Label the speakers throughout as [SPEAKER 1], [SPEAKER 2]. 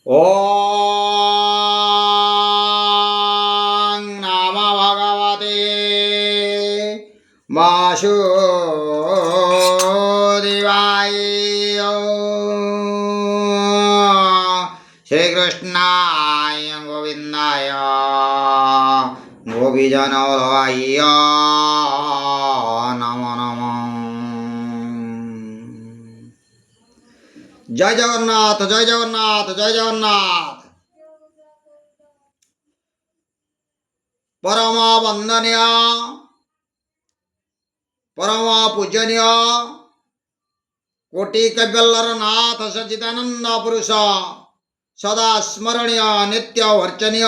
[SPEAKER 1] ॐ नमो भगवते वासुदेवाय। श्रीकृष्णाय गोविन्दाय गोपीजनवल्लभाय नमो नमः। जय जगन्नाथ जय जगन्नाथ जय जगन्नाथ। परम वंदनीय परम पूजनीय कोटि कैवल्यर नाथ सच्चिदानंद पुरुष सदा स्मरणीय नित्य वर्चनीय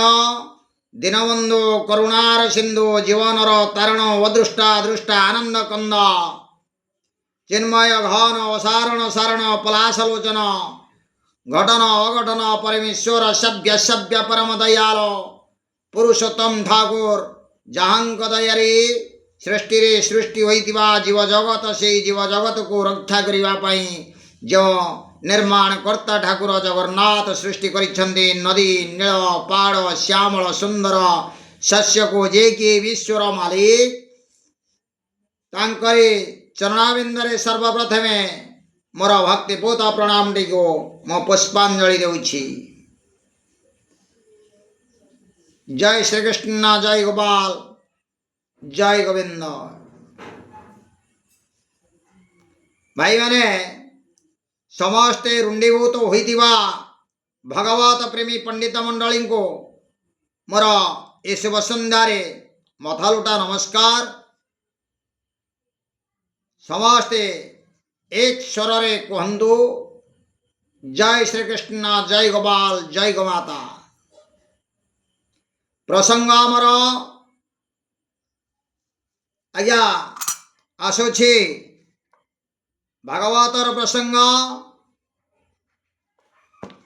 [SPEAKER 1] दीनबंधु करुणार सिंधु जीवनर तारण वदृष्टा दृष्टा आनंद कंद चिन्मय घन असारण सारण पलाशलोचन घटन अघटन परमेश्वर सभ्य सभ्य परम दयाल पुरुषोत्तम ठाकुर जहांक दयारे सृष्टि रे सृष्टि होइतिबा जीव जगत से जीव जगत को रक्षा करिबा पई जो निर्माण कर्ता ठाकुर जगन्नाथ सृष्टि करिछन्ति नदी नील पहाड़ श्यामल सुंदर शस्य को जे कि विश्वर मालिक तांकरे चरणाबिंदरे सर्वप्रथमे मोर भक्तिपूत प्रणाम टी को मो पुष्पांजलि देउछि। जय श्री कृष्ण जय गोपाल जय गोविंद। भाई माने समस्ते रुंडीभूत होइतिबा भगवत प्रेमी पंडित मंडली को मोर ए शुभ संध्यारे मथालुटा नमस्कार। समस्ते एक स्वर रे कहंतु जय श्री कृष्ण जय गोपाल जय गोमाता। प्रसंग आमर आज्ञा आसुछि भागवतर प्रसंग।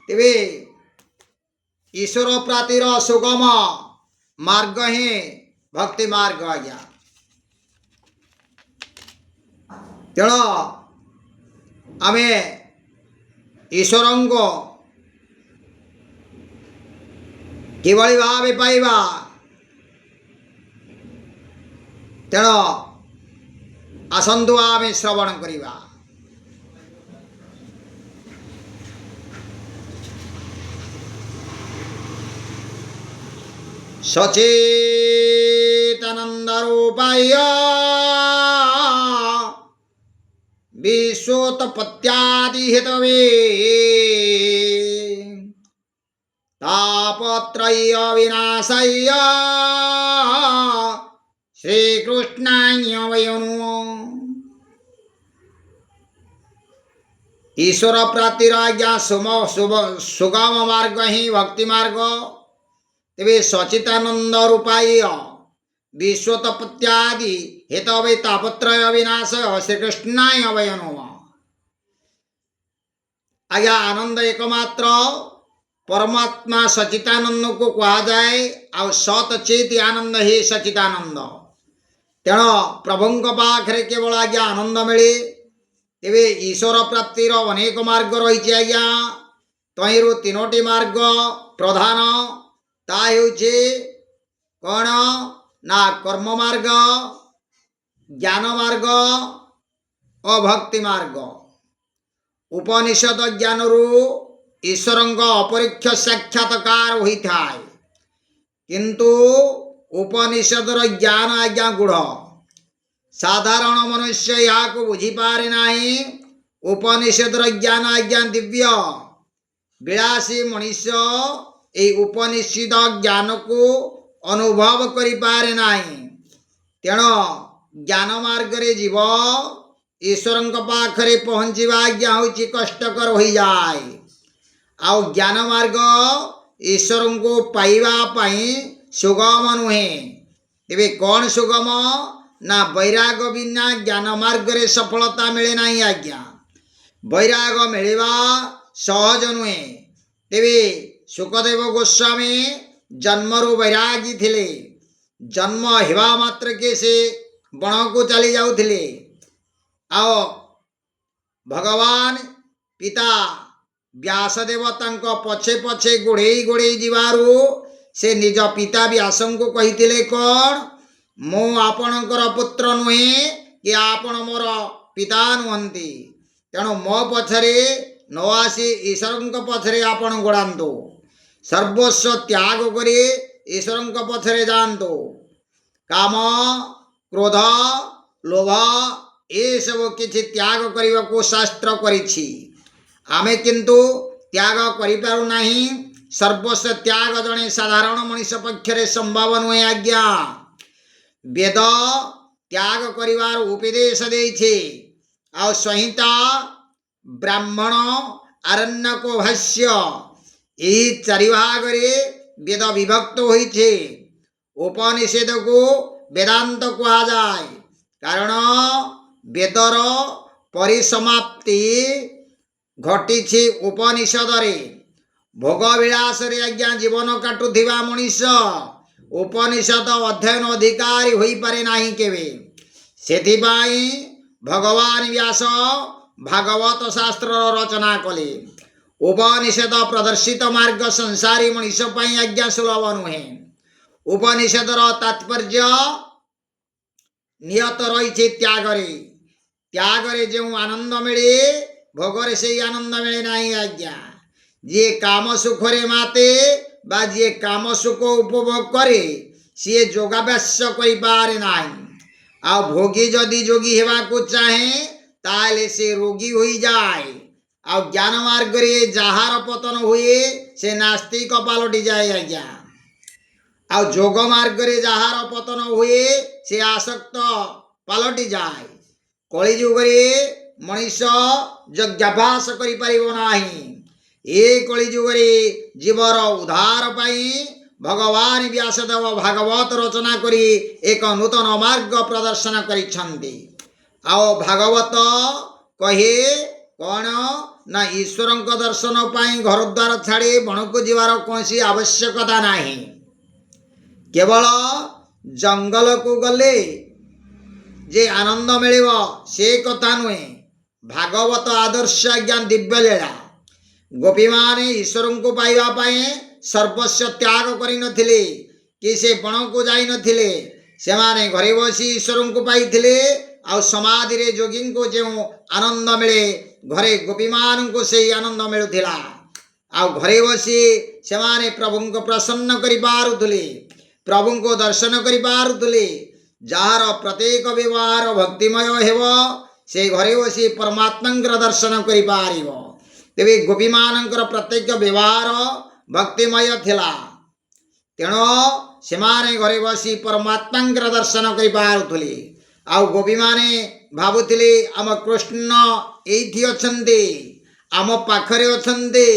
[SPEAKER 1] तेबे ईश्वर प्रातिर सुगम मार्ग ही भक्ति मार्ग आज्ञा। तेणु आमे ईश्वर को किभली भावे पाइबा तेणु आसंतु आमे श्रवण करिबा। सच्चिदानंद रूपाय विश्वोत्पत्त्यादि हेतवे तापत्रय विनाशाय श्रीकृष्णाय वै नमः। ईश्वर प्राप्तिर आज्ञा सुगम मार्ग ही भक्ति मार्ग। तेबे सच्चिदानंद रूपाय विश्वोत्पत्त्यादि हेतवे तापत्रय विनाशाय श्रीकृष्णाय वै नमः। आज्ञा आनंद एकमात्र परमात्मा सच्चिदानंद को कहा जाए आ सत चेत आनंद ही सच्चिदानंद। तेणु प्रभुंक पाखरे केवल आज्ञा आनंद मिले। तेबे ईश्वर प्राप्तिर अनेक मार्ग रही आज्ञा। तहिरु तीनोटी मार्ग प्रधान ता हेउछि कौन ना कर्म मार्ग ज्ञान मार्ग और भक्ति मार्ग। उपनिषद ज्ञान रु ईश्वरंक अपरीक्ष साक्षात्कार होता है किंतु उपनिषदर ज्ञान आज्ञा गुढ़ साधारण मनुष्य यहाँ को बुझी पारे नाही। उपनिषदर ज्ञान आज्ञा दिव्य विलासी मनुष्य ए उपनिषद ज्ञान को अनुभव करि पारे नाही। तेणु ज्ञान मार्ग रे जीव ईश्वरंक पाखरे पहुँचवा आज्ञा होछि कष्टकर हो जाए। आउ ज्ञान मार्ग ईश्वर को पाइबा पाई सुगम नुहे। तेबे कौन सुगम ना वैराग बिना ज्ञान मार्ग रे सफलता मिले नहीं आज्ञा। वैराग मिलवा सहज नुहे। तेबे सुखदेव गोस्वामी जन्मरु वैरागी थिले। जन्म हेबा मात्र के से बण को चली जाउथिले। आओ भगवान पिता ବ୍ୟାସଦେବ ତାଙ୍କ ପଛେ ପଛେ ଗୋଡ଼େଇ ଗୋଡ଼େଇ ଯିବାରୁ ସେ ନିଜ ପିତା ବ୍ୟାସଙ୍କୁ କହିଥିଲେ କ'ଣ, ମୁଁ ଆପଣଙ୍କର ପୁତ୍ର ନୁହେଁ କି ଆପଣ ମୋର ପିତା ନୁହନ୍ତି, ତେଣୁ ମୋ ପଛରେ ନ ଆସି ଈଶ୍ୱରଙ୍କ ପଛରେ ଆପଣ ଗୋଡ଼ାନ୍ତୁ, ସର୍ବସ୍ୱ ତ୍ୟାଗ କରି ଈଶ୍ୱରଙ୍କ ପଛରେ ଯାଆନ୍ତୁ। କାମ, କ୍ରୋଧ, ଲୋଭ ଏସବୁ କିଛି ତ୍ୟାଗ କରିବାକୁ ଶାସ୍ତ୍ର କରିଛି। ଆମେ କିନ୍ତୁ ତ୍ୟାଗ କରିପାରୁନାହିଁ। ସର୍ବସ୍ୱ ତ୍ୟାଗ ଜଣେ ସାଧାରଣ ମଣିଷ ପକ୍ଷରେ ସମ୍ଭବ ନୁହେଁ ଆଜ୍ଞା। ବେଦ ତ୍ୟାଗ କରିବାର ଉପଦେଶ ଦେଇଛି। ଆଉ ସଂହିତା, ବ୍ରାହ୍ମଣ, ଆରଣ୍ୟକ, ଭାଷ୍ୟ ଏହି ଚାରି ଭାଗରେ ବେଦ ବିଭକ୍ତ ହୋଇଛି। ଉପନିଷେଦକୁ ବେଦାନ୍ତ କୁହାଯାଏ, କାରଣ ବେଦର ପରିସମାପ୍ତି ଘଟିଛି ଉପନିଷଦରେ। ଭୋଗ ବିଳାସରେ ଆଜ୍ଞା ଜୀବନ କାଟୁଥିବା ମଣିଷ ଉପନିଷଦ ଅଧ୍ୟୟନ ଅଧିକାରୀ ହୋଇପାରେ ନାହିଁ କେବେ। ସେଥିପାଇଁ ଭଗବାନ ବ୍ୟାସ ଭାଗବତ ଶାସ୍ତ୍ରର ରଚନା କଲେ। ଉପନିଷଦ ପ୍ରଦର୍ଶିତ ମାର୍ଗ ସଂସାରୀ ମଣିଷ ପାଇଁ ଆଜ୍ଞା ସୁଲଭ ନୁହେଁ। ଉପନିଷଦର ତାତ୍ପର୍ଯ୍ୟ ନିୟତ ରହିଛି ତ୍ୟାଗରେ। ତ୍ୟାଗରେ ଯେଉଁ ଆନନ୍ଦ ମିଳେ, ଭୋଗରେ ସେହି ଆନନ୍ଦ ମିଳେ ନାହିଁ ଆଜ୍ଞା। ଯିଏ କାମ ସୁଖରେ ମାତେ ବା ଯିଏ କାମ ସୁଖ ଉପଭୋଗ କରେ, ସିଏ ଯୋଗାଭ୍ୟାସ କରିପାରେ ନାହିଁ। ଆଉ ଭୋଗୀ ଯଦି ଯୋଗୀ ହେବାକୁ ଚାହେଁ, ତାହେଲେ ସେ ରୋଗୀ ହୋଇଯାଏ। ଆଉ ଜ୍ଞାନ ମାର୍ଗରେ ଯାହାର ପତନ ହୁଏ, ସେ ନାସ୍ତିକ ପାଲଟିଯାଏ ଆଜ୍ଞା। ଆଉ ଯୋଗ ମାର୍ଗରେ ଯାହାର ପତନ ହୁଏ, ସେ ଆସକ୍ତ ପାଲଟିଯାଏ। କଳିଯୁଗରେ ମଣିଷ ଯୋଗାଭ୍ୟାସ କରିପାରିବ ନାହିଁ। ଏ କଳିଯୁଗରେ ଜୀବର ଉଦ୍ଧାର ପାଇଁ ଭଗବାନ ବ୍ୟାସଦେବ ଭାଗବତ ରଚନା କରି ଏକ ନୂତନ ମାର୍ଗ ପ୍ରଦର୍ଶନ କରିଛନ୍ତି। ଆଉ ଭାଗବତ କହେ କ'ଣ ନା, ଈଶ୍ୱରଙ୍କ ଦର୍ଶନ ପାଇଁ ଘରଦ୍ୱାର ଛାଡ଼ି ବଣକୁ ଯିବାର କୌଣସି ଆବଶ୍ୟକତା ନାହିଁ। କେବଳ ଜଙ୍ଗଲକୁ ଗଲେ ଯେ ଆନନ୍ଦ ମିଳିବ ସେ କଥା ନୁହେଁ। ଭାଗବତ ଆଦର୍ଶ ଆଜ୍ଞା ଦିବ୍ୟ ଲୀଳା। ଗୋପୀମାନେ ଈଶ୍ୱରଙ୍କୁ ପାଇବା ପାଇଁ ସର୍ବସ୍ୱ ତ୍ୟାଗ କରିନଥିଲେ କି ସେ ବଣକୁ ଯାଇନଥିଲେ। ସେମାନେ ଘରେ ବସି ଈଶ୍ୱରଙ୍କୁ ପାଇଥିଲେ। ଆଉ ସମାଧିରେ ଯୋଗୀଙ୍କୁ ଯେଉଁ ଆନନ୍ଦ ମିଳେ, ଘରେ ଗୋପୀମାନଙ୍କୁ ସେହି ଆନନ୍ଦ ମିଳୁଥିଲା। ଆଉ ଘରେ ବସି ସେମାନେ ପ୍ରଭୁଙ୍କୁ ପ୍ରସନ୍ନ କରିପାରୁଥିଲେ, ପ୍ରଭୁଙ୍କୁ ଦର୍ଶନ କରିପାରୁଥିଲେ। ଯାହାର ପ୍ରତ୍ୟେକ ବ୍ୟବହାର ଭକ୍ତିମୟ ହେବ, ସେ ଘରେ ବସି ପରମାତ୍ମାଙ୍କର ଦର୍ଶନ କରିପାରିବ। ତେବେ ଗୋପୀମାନଙ୍କର ପ୍ରତ୍ୟେକ ବ୍ୟବହାର ଭକ୍ତିମୟ ଥିଲା, ତେଣୁ ସେମାନେ ଘରେ ବସି ପରମାତ୍ମାଙ୍କର ଦର୍ଶନ କରିପାରୁଥିଲେ। ଆଉ ଗୋପୀମାନେ ଭାବୁଥିଲେ ଆମ କୃଷ୍ଣ ଏଇଠି ଅଛନ୍ତି, ଆମ ପାଖରେ ଅଛନ୍ତି,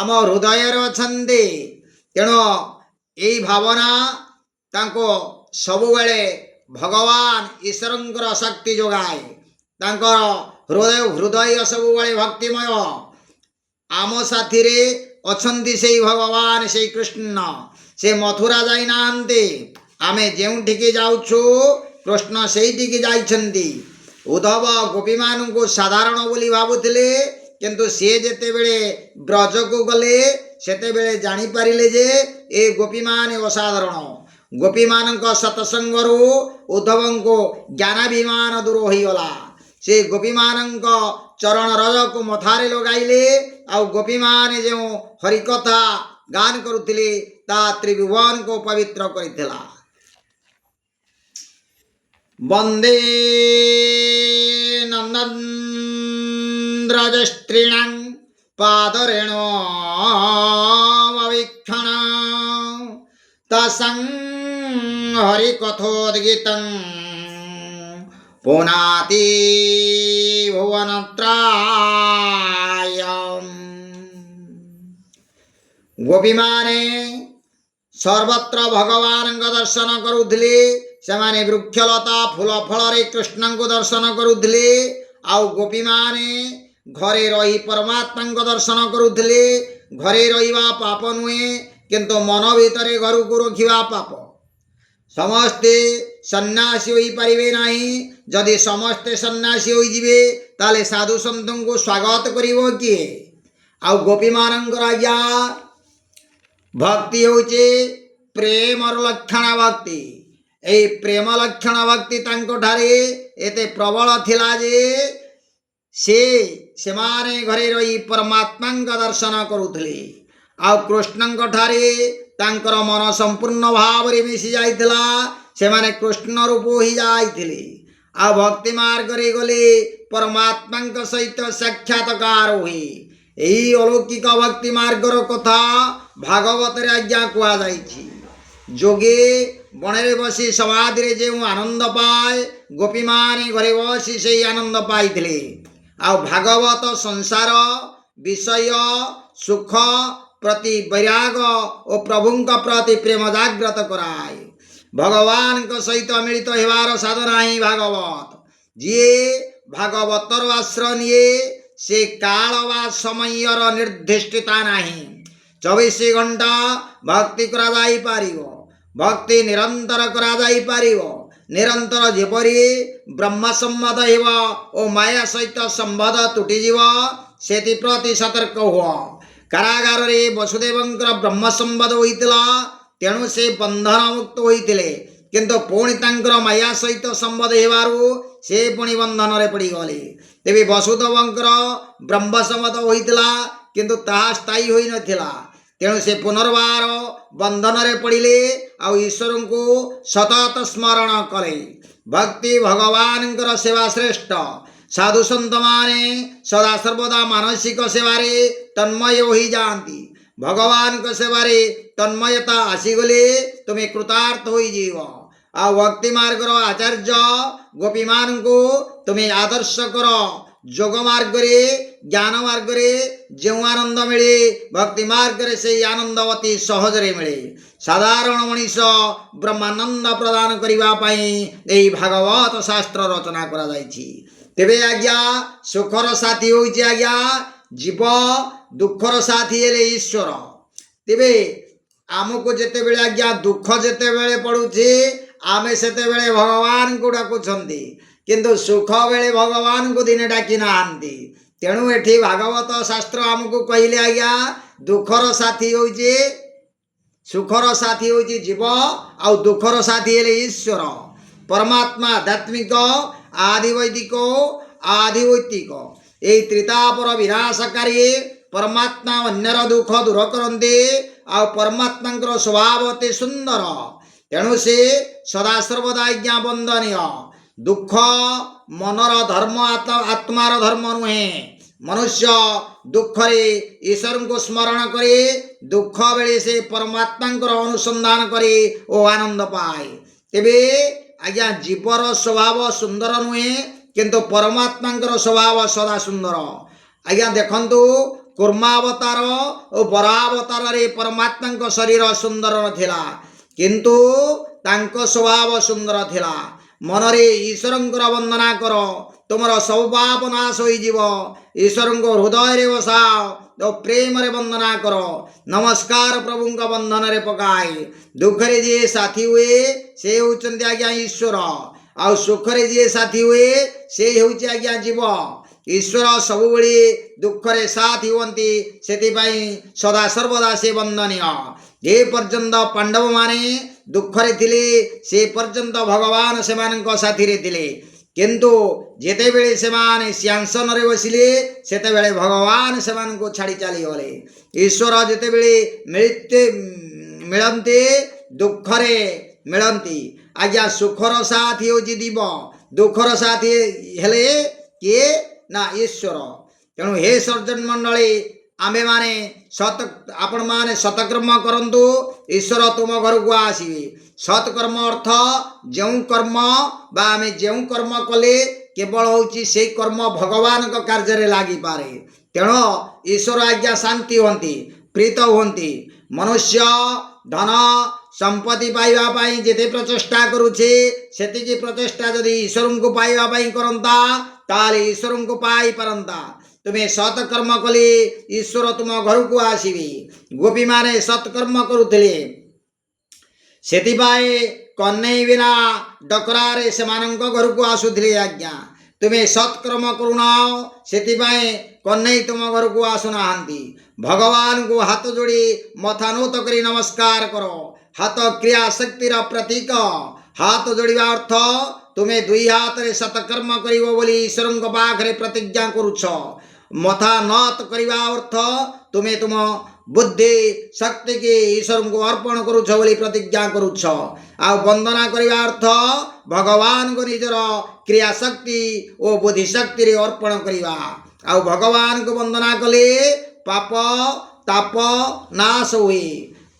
[SPEAKER 1] ଆମ ହୃଦୟରେ ଅଛନ୍ତି। ତେଣୁ ଏଇ ଭାବନା ତାଙ୍କୁ ସବୁବେଳେ ଭଗବାନ ଈଶ୍ୱରଙ୍କର ଶକ୍ତି ଯୋଗାଏ। ତାଙ୍କର ହୃଦୟ ସବୁବେଳେ ଭକ୍ତିମୟ। ଆମ ସାଥିରେ ଅଛନ୍ତି ସେଇ ଭଗବାନ, ସେଇ କୃଷ୍ଣ। ସେ ମଥୁରା ଯାଇନାହାନ୍ତି। ଆମେ ଯେଉଁଠିକି ଯାଉଛୁ, କୃଷ୍ଣ ସେଇଠିକି ଯାଇଛନ୍ତି। ଉଦ୍ଧବ ଗୋପୀମାନଙ୍କୁ ସାଧାରଣ ବୋଲି ଭାବୁଥିଲେ, କିନ୍ତୁ ସିଏ ଯେତେବେଳେ ବ୍ରଜକୁ ଗଲେ, ସେତେବେଳେ ଜାଣିପାରିଲେ ଯେ ଏ ଗୋପୀମାନେ ଅସାଧାରଣ। ଗୋପୀମାନଙ୍କ ସତ୍ସଙ୍ଗରୁ ଉଦ୍ଧବଙ୍କୁ ଜ୍ଞାନାଭିମାନ ଦୂର ହୋଇଗଲା। ସେ ଗୋପୀମାନଙ୍କ ଚରଣ ରଜକୁ ମଥାରେ ଲଗାଇଲେ। ଆଉ ଗୋପୀମାନେ ଯେଉଁ ହରିକଥା ଗାନ କରୁଥିଲେ, ତାହା ତ୍ରିଭୁବନକୁ ପବିତ୍ର କରିଥିଲା। ବନ୍ଦେ ନନ୍ଦନ୍ଦ୍ରଜସ୍ତ୍ରୀଣାଂ ପାଦରେଣୁମବୀକ୍ଷଣ ତସଂ ହରିକଥୋଦ୍ଗୀତଂ ପୁନାତି ଭୁବନତ୍ରାୟମ୍। ଗୋପୀମାନେ ସର୍ବତ୍ର ଭଗବାନଙ୍କ ଦର୍ଶନ କରୁଥିଲେ। ସେମାନେ ବୃକ୍ଷଲତା ଫୁଲ ଫଳରେ କୃଷ୍ଣଙ୍କୁ ଦର୍ଶନ କରୁଥିଲେ। ଆଉ ଗୋପୀମାନେ ଘରେ ରହି ପରମାତ୍ମାଙ୍କ ଦର୍ଶନ କରୁଥିଲେ। ଘରେ ରହିବା ପାପ ନୁହେଁ, କିନ୍ତୁ ମନ ଭିତରେ ଘରକୁ ରଖିବା ପାପ। ସମସ୍ତେ ସନ୍ନ୍ୟାସୀ ହୋଇପାରିବେ ନାହିଁ। ଯଦି ସମସ୍ତେ ସନ୍ନ୍ୟାସୀ ହୋଇଯିବେ, ତାହେଲେ ସାଧୁ ସନ୍ଥଙ୍କୁ ସ୍ୱାଗତ କରିବ କିଏ? ଆଉ ଗୋପୀମାନଙ୍କର ଆଜ୍ଞା ଭକ୍ତି ହେଉଛି ପ୍ରେମର ଲକ୍ଷଣ ଭକ୍ତି। এই ପ୍ରେମ ଲକ୍ଷଣ ଭକ୍ତି ତାଙ୍କଠାରେ ଏତେ ପ୍ରବଳ ଥିଲା ଯେ ସେମାନେ ଘରେ ରହି ପରମାତ୍ମାଙ୍କ ଦର୍ଶନ କରୁଥିଲେ। ଆଉ କୃଷ୍ଣଙ୍କ ଠାରେ ତାଙ୍କର ମନ ସମ୍ପୂର୍ଣ୍ଣ ଭାବରେ ମିଶି ଯାଇଥିଲା। ସେମାନେ କୃଷ୍ଣ ରୂପ ହୋଇ ଯାଇଥିଲେ। ଆଉ ଭକ୍ତି ମାର୍ଗରେ ଗଲେ ପରମାତ୍ମାଙ୍କ ସହିତ ସାକ୍ଷାତକାର ହୁଏ। ଏହି ଅଲୌକିକ ଭକ୍ତି ମାର୍ଗର କଥା ଭାଗବତରେ ଆଜ୍ଞା କୁହାଯାଇଛି। ଯୋଗୀ ବଣରେ ବସି ସମାଧିରେ ଯେଉଁ ଆନନ୍ଦ ପାଏ, ଗୋପୀମାନେ ଘରେ ବସି ସେହି ଆନନ୍ଦ ପାଇଥିଲେ। ଆଉ ଭାଗବତ ସଂସାର ବିଷୟ ସୁଖ ପ୍ରତି ବୈରାଗ ଓ ପ୍ରଭୁଙ୍କ ପ୍ରତି ପ୍ରେମ ଜାଗ୍ରତ କରାଏ। ଭଗବାନଙ୍କ ସହିତ ମିଳିତ ହେବାର ସାଧନା ହିଁ ଭାଗବତ। ଯିଏ ଭାଗବତର ଆଶ୍ରୟ ନିଏ ସେ କାଳ ବା ସମୟର ନିର୍ଦ୍ଦିଷ୍ଟତା ନାହିଁ। 24 ଘଣ୍ଟା ଭକ୍ତି କରାଯାଇପାରିବ। ଭକ୍ତି ନିରନ୍ତର କରାଯାଇପାରିବ। ନିରନ୍ତର ଯେପରି ବ୍ରହ୍ମ ସମ୍ବନ୍ଧ ହେବ ଓ ମାୟା ସହିତ ସମ୍ବନ୍ଧ ତୁଟିଯିବ, ସେଥିପ୍ରତି ସତର୍କ ହୁଅ। କାରାଗାରରେ ବସୁଦେବଙ୍କର ବ୍ରହ୍ମ ସମ୍ବନ୍ଧ ହୋଇଥିଲା, ତେଣୁ ସେ ବନ୍ଧନ ମୁକ୍ତ ହୋଇଥିଲେ। କିନ୍ତୁ ପୁଣି ତାଙ୍କର ମାୟା ସହିତ ସମ୍ବନ୍ଧ ହେବାରୁ ସେ ପୁଣି ବନ୍ଧନରେ ପଡ଼ିଗଲେ। ତେବେ ବସୁଦେବଙ୍କର ବ୍ରହ୍ମ ସମ୍ବନ୍ଧ ହୋଇଥିଲା, କିନ୍ତୁ ତାହା ସ୍ଥାୟୀ ହୋଇନଥିଲା। ତେଣୁ ସେ ପୁନର୍ବାର ବନ୍ଧନରେ ପଡ଼ିଲେ ଆଉ ଈଶ୍ୱରଙ୍କୁ ସତତ ସ୍ମରଣ କଲେ। ଭକ୍ତି ଭଗବାନଙ୍କର ସେବା ଶ୍ରେଷ୍ଠ। ସାଧୁ ସନ୍ତମାନେ ସଦାସର୍ବଦା ମାନସିକ ସେବାରେ ତନ୍ମୟ ହୋଇଯାଆନ୍ତି। ଭଗବାନଙ୍କ ସେବାରେ ତନ୍ମୟତା ଆସିଗଲେ ତୁମେ କୃତାର୍ଥ ହୋଇଯିବ। ଆଉ ଭକ୍ତି ମାର୍ଗର ଆଚାର୍ଯ୍ୟ ଗୋପୀମାନଙ୍କୁ ତୁମେ ଆଦର୍ଶ କର। ଯୋଗ ମାର୍ଗରେ ଜ୍ଞାନ ମାର୍ଗରେ ଯେଉଁ ଆନନ୍ଦ ମିଳେ, ଭକ୍ତି ମାର୍ଗରେ ସେହି ଆନନ୍ଦ ଅତି ସହଜରେ ମିଳେ। ସାଧାରଣ ମଣିଷ ବ୍ରହ୍ମାନନ୍ଦ ପ୍ରଦାନ କରିବା ପାଇଁ ଏହି ଭାଗବତ ଶାସ୍ତ୍ର ରଚନା କରାଯାଇଛି। ତେବେ ଆଜ୍ଞା ସୁଖର ସାଥୀ ହେଉଛି ଆଜ୍ଞା ଜୀବ, ଦୁଃଖର ସାଥୀ ହେଲେ ଈଶ୍ୱର। ତେବେ ଆମକୁ ଯେତେବେଳେ ଆଜ୍ଞା ଦୁଃଖ ଯେତେବେଳେ ପଡ଼ୁଛି, ଆମେ ସେତେବେଳେ ଭଗବାନଙ୍କୁ ଡାକୁଛନ୍ତି, କିନ୍ତୁ ସୁଖ ବେଳେ ଭଗବାନଙ୍କୁ ଦିନେ ଡାକି ନାହାନ୍ତି। ତେଣୁ ଏଠି ଭାଗବତ ଶାସ୍ତ୍ର ଆମକୁ କହିଲେ ଆଜ୍ଞା ଦୁଃଖର ସାଥୀ ହେଉଛି ସୁଖର ସାଥୀ ହେଉଛି ଜୀବ, ଆଉ ଦୁଃଖର ସାଥୀ ହେଲେ ଈଶ୍ୱର। ପରମାତ୍ମା ଆଧ୍ୟାତ୍ମିକ, ଆଦିବୈଦିକ, ଆଧିଭୌତିକ ଏହି ତ୍ରିତାପର ବିନାଶକାରୀ ପରମାତ୍ମା ଅନ୍ୟର ଦୁଃଖ ଦୂର କରନ୍ତି। ଆଉ ପରମାତ୍ମାଙ୍କର ସ୍ୱଭାବ ଅତି ସୁନ୍ଦର, ତେଣୁ ସେ ସଦାସର୍ବଦା ଆଜ୍ଞା ବନ୍ଦନୀୟ। ଦୁଃଖ ମନର ଧର୍ମ, ଆତ୍ମାର ଧର୍ମ ନୁହେଁ। ମନୁଷ୍ୟ ଦୁଃଖରେ ଈଶ୍ୱରଙ୍କୁ ସ୍ମରଣ କରି ଦୁଃଖ ବେଳେ ସେ ପରମାତ୍ମାଙ୍କର ଅନୁସନ୍ଧାନ କରି ଓ ଆନନ୍ଦ ପାଏ। ତେବେ ଆଜ୍ଞା ଜୀବର ସ୍ୱଭାବ ସୁନ୍ଦର ନୁହେଁ, କିନ୍ତୁ ପରମାତ୍ମାଙ୍କର ସ୍ୱଭାବ ସଦା ସୁନ୍ଦର। ଆଜ୍ଞା ଦେଖନ୍ତୁ, କୁର୍ମାବତାର ଓ ବରାବତାରରେ ପରମାତ୍ମାଙ୍କ ଶରୀର ସୁନ୍ଦର ନଥିଲା, କିନ୍ତୁ ତାଙ୍କ ସ୍ୱଭାବ ସୁନ୍ଦର ଥିଲା। ମନରେ ଈଶ୍ୱରଙ୍କର ବନ୍ଦନା କର, ତୁମର ସବୁ ପାପ ନାଶ ହୋଇଯିବ। ଈଶ୍ୱରଙ୍କୁ ହୃଦୟରେ ବସାଅ ଓ ପ୍ରେମରେ ବନ୍ଦନା କର। ନମସ୍କାର ପ୍ରଭୁଙ୍କ ବନ୍ଧନରେ ପକାଏ। ଦୁଃଖରେ ଯିଏ ସାଥୀ ହୁଏ ସେ ହେଉଛନ୍ତି ଆଜ୍ଞା ଈଶ୍ୱର, ଆଉ ସୁଖରେ ଯିଏ ସାଥୀ ହୁଏ ସେ ହେଉଛି ଆଜ୍ଞା ଜୀବ। ଈଶ୍ୱର ସବୁବେଳେ ଦୁଃଖରେ ସାଥୀ ହୁଅନ୍ତି, ସେଥିପାଇଁ ସଦାସର୍ବଦା ସେ ବନ୍ଦନୀୟ। ଯେ ପର୍ଯ୍ୟନ୍ତ ପାଣ୍ଡବମାନେ ଦୁଃଖରେ ଥିଲେ ସେ ପର୍ଯ୍ୟନ୍ତ ଭଗବାନ ସେମାନଙ୍କ ସାଥିରେ ଥିଲେ, କିନ୍ତୁ ଯେତେବେଳେ ସେମାନେ ସିଂହାସନରେ ବସିଲେ ସେତେବେଳେ ଭଗବାନ ସେମାନଙ୍କୁ ଛାଡ଼ି ଚାଲିଗଲେ। ଈଶ୍ୱର ଯେତେବେଳେ ମିଳନ୍ତି ଦୁଃଖରେ ମିଳନ୍ତି। ଆଜ୍ଞା ସୁଖର ସାଥୀ ହେଉଛି ଜୀବ, ଦୁଃଖର ସାଥୀ ହେଲେ କିଏ ନା ଈଶ୍ୱର। ତେଣୁ ହେ ସଜ୍ଜନ ମଣ୍ଡଳୀ, ଆମ୍ଭେମାନେ ଆପଣମାନେ ସତକର୍ମ କରନ୍ତୁ, ଈଶ୍ୱର ତୁମ ଘରକୁ ଆସିବେ। ସତ୍କର୍ମ ଅର୍ଥ ଯେଉଁ କର୍ମ ବା ଆମେ ଯେଉଁ କର୍ମ କଲେ କେବଳ ହେଉଛି ସେଇ କର୍ମ ଭଗବାନଙ୍କ କାର୍ଯ୍ୟରେ ଲାଗିପାରେ। ତେଣୁ ଈଶ୍ୱର ଆଜ୍ଞା ଶାନ୍ତି ହୁଅନ୍ତି, ପ୍ରୀତ ହୁଅନ୍ତି। ମନୁଷ୍ୟ ଧନ ସମ୍ପତ୍ତି ପାଇବା ପାଇଁ ଯେତେ ପ୍ରଚେଷ୍ଟା କରୁଛି, ସେତିକି ପ୍ରଚେଷ୍ଟା ଯଦି ଈଶ୍ୱରଙ୍କୁ ପାଇବା ପାଇଁ କରନ୍ତା, ତାହେଲେ ଈଶ୍ୱରଙ୍କୁ ପାଇପାରନ୍ତା। ତୁମେ ସତ୍କର୍ମ କଲେ ଈଶ୍ୱର ତୁମ ଘରକୁ ଆସିବେ। ଗୋପୀମାନେ ସତ୍କର୍ମ କରୁଥିଲେ, ସେଥିପାଇଁ କହ୍ନେଇ ବିନା ଡକରାରେ ସେମାନଙ୍କ ଘରକୁ ଆସୁଥିଲେ। ଆଜ୍ଞା ତୁମେ ସତ୍କର୍ମ କରୁନାହ, ସେଥିପାଇଁ कन्हई तुम घर को आसुना भगवान को हाथ जोड़ी मथा नोत करी नमस्कार करो। हाथ क्रिया शक्तिर प्रतीक। हाथ जोड़ा अर्थ तुम्हें दुई हाथ रे सतकर्म करिवो बोली ईश्वर पाखरे प्रतिज्ञा करुछ। मथा नत करवा अर्थ तुम्हें तुम बुद्धि शक्ति की ईश्वर को अर्पण करुछ बोली प्रतिज्ञा करुछ। आ वंदना करवा अर्थ भगवान को निजर क्रिया शक्ति और बुद्धि शक्ति रे अर्पण करवा। आ भगवान को वंदना कले पाप ताप नाश हुए।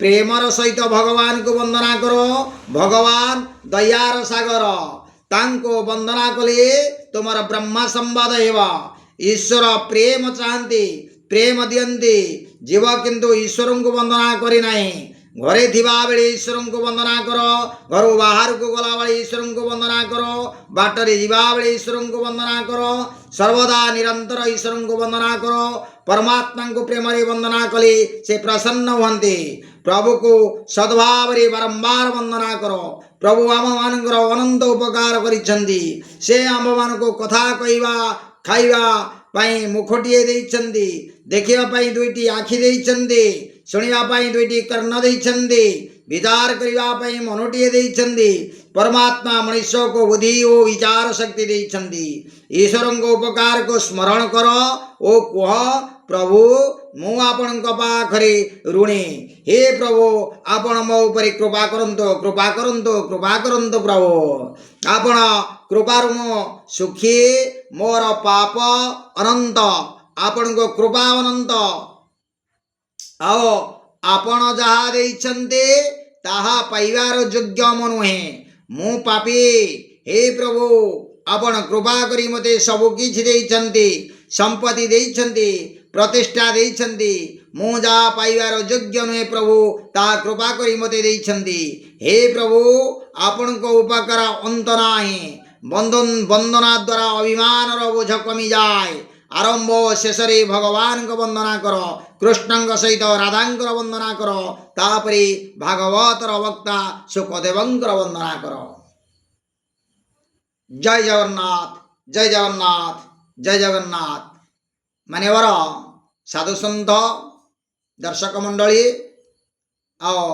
[SPEAKER 1] प्रेमर सहित भगवान को वंदना करो। भगवान दयार सागर तांको वंदना कले तुमर ब्रह्मा संवाद हेवा। ईश्वर प्रेम चाहती प्रेम दियंती जीव किंतु ईश्वर को वंदना करी नहीं। घरे थिबा बेले ईश्वर को वंदना करो। घर बाहर को गला बेले ईश्वर को वंदना करो। बाटरे जीवा बेले ईश्वर को वंदना करो। सर्वदा निरंतर ईश्वर को वंदना करो। परमात्मा को प्रेम रे वंदना कले से प्रसन्न हुंती। प्रभु को सद्भाव रे बारंबार वंदना करो। प्रभु आम मानकर अनंत उपकार करिसेंती। से आम मान को कथा कहवा खाइबा पाई मुखटिए देइछंती। देखिबा पाई दुईटी आखि देइछंती। शुणिबा पाई दुईटी कर्ण देइछंती। विचार करिबा पाई मनोटिए देइछंती। परमात्मा मनुष्य को बुद्धि और विचार शक्ति देइछंती। ईश्वर को उपकार को स्मरण करो ओ कह प्रभु मु आपण पाखरे ऋणी। हे प्रभु आपण मो उपरे कृपा करंतो कृपा करंतो कृपा करंतो। प्रभु आपण कृपारु मो सुखी मोर पाप अनंत। आपण को कृपा अनंत। आओ आपण जहा देइछन्ते ताहा पाइबार योग्य म नुहे। मु पापी। हे प्रभु आपण कृपा करी मते सब किछि देइछन्ते। संपत्ति देइछन्ते प्रतिष्ठा देइछन्ते। मु जा पाइबार योग्य नुहे प्रभु ता कृपा करी मते देइछन्ते। हे प्रभु आपण को उपकार अंत नाही। वंदना द्वारा अभिमान बोझ कमी जाए। आरंभ शेष रे भगवान को वंदना करो। कृष्ण सहित राधांकर वंदना करो। तापरे भागवतर वक्ता सुखदेवंकर वंदना करो। जय जगन्नाथ जय जगन्नाथ जय जगन्नाथ। मान्यवर साधु सन्थ दर्शक मंडली आओ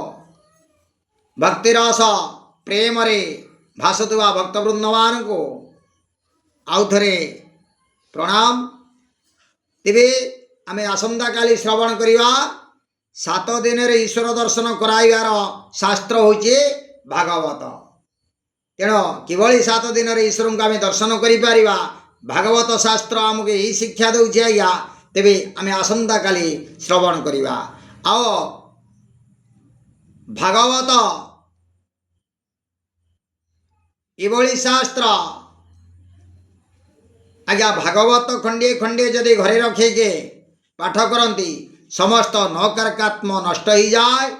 [SPEAKER 1] भक्तिरस प्रेम रे भासुवा भक्तवृंद मान को आउ थे प्रणाम। तेबे आमे आसंता काली श्रवण करिवा 7 दिन रे ईश्वर दर्शन कराइबार शास्त्र होचे भागवत। तेणु किभली 7 दिन रे ईश्वर को आमे दर्शन करि परिबा भागवत शास्त्र आमके यही शिक्षा दउछि आज्ञा। तेबे आमे आसंता काली श्रवण करिवा। आओ भागवत इभली शास्त्र आज्ञा भागवत खंडे खंडे जदि घरे रखे के पाठ करती समस्त नकारात्म नष्ट हो जाए।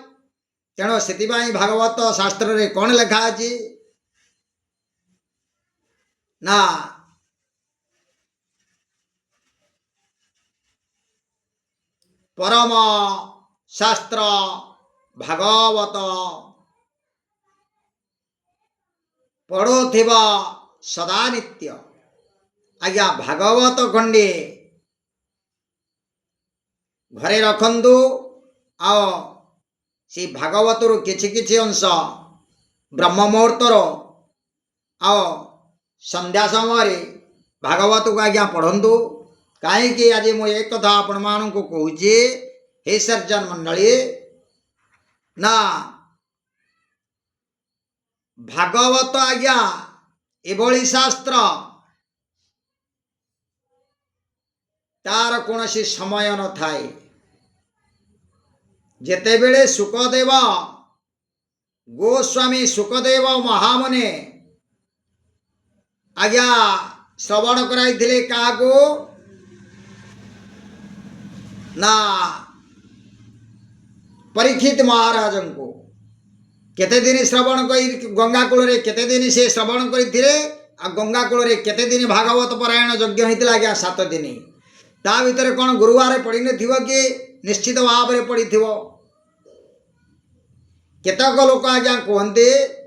[SPEAKER 1] तेणु से भागवत शास्त्र रे कौन लिखा अछि ना परम शास्त्र भागवत पढ़ोथिबा सदा नित्य। आज्ञा भागवत खंडे घरे रखंतु। आओ से भागवतर किछि किछि अंश ब्रह्म मुहूर्तर आओ संध्या समय भागवत को आज्ञा पढ़ंतु। कहीं आज मुझे एक कथा आपण मान को कहूचे हे सर्जन मंडली ना भागवत आज्ञा एभली शास्त्र तार कौन समय न थाए। जेतेबेले सुखदेव गोस्वामी सुखदेव महामुने आज्ञा श्रवण कराइथिले काको ना परीक्षित महाराज को केते दिन श्रवण कर गंगा कूल रे केते दिन से श्रवण करथिले। आ गंगा कूल रे केते दिन भागवत पारायण यज्ञ होइतिला आज्ञा 7 दिन। ता भीतर कौन गुरुवार पड़ी नथिबो कि निश्चित भाव में पड़ी थिबो। केतक लोक आज्ञा कहते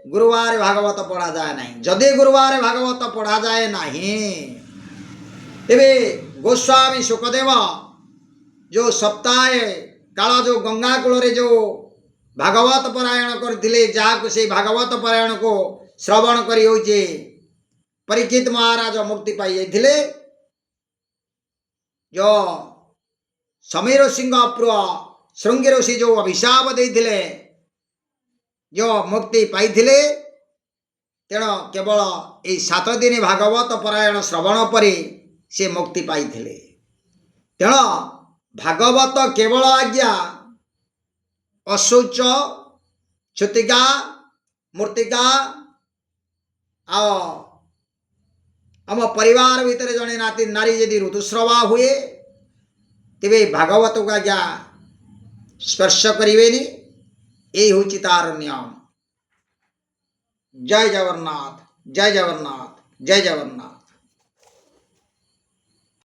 [SPEAKER 1] गुरुवार भागवत पढ़ा जाए नहीं। जदि गुरुवार भागवत पढ़ा जाए नहीं तेबे गोस्वामी सुखदेव जो सप्ताह काल जो गंगा कूल जो भागवत पारायण करथिले जहाँ से भागवत पारायण को श्रवण करी होचे परीक्षित महाराज मुक्ति पाई जाइथिले। जो समीर सिंह प्रो श्रृंगी ऋषि जो अभिशाप देथिले जो मुक्ति पाइथिले तेणु केवल ये 7 दिन भागवत पारायण श्रवण पर से मुक्ति पाइथिले। तेणु भागवत केवल आज्ञा अशौच क्षुतिका मूर्तिका आम परिवार भितर जड़े नाती नारी यदि ऋतुस्रवा हुए तेरे भागवत को आज्ञा स्पर्श करेनि यही हूँ तार नियम। जय जगन्नाथ जय जगन्नाथ जय जगन्नाथ।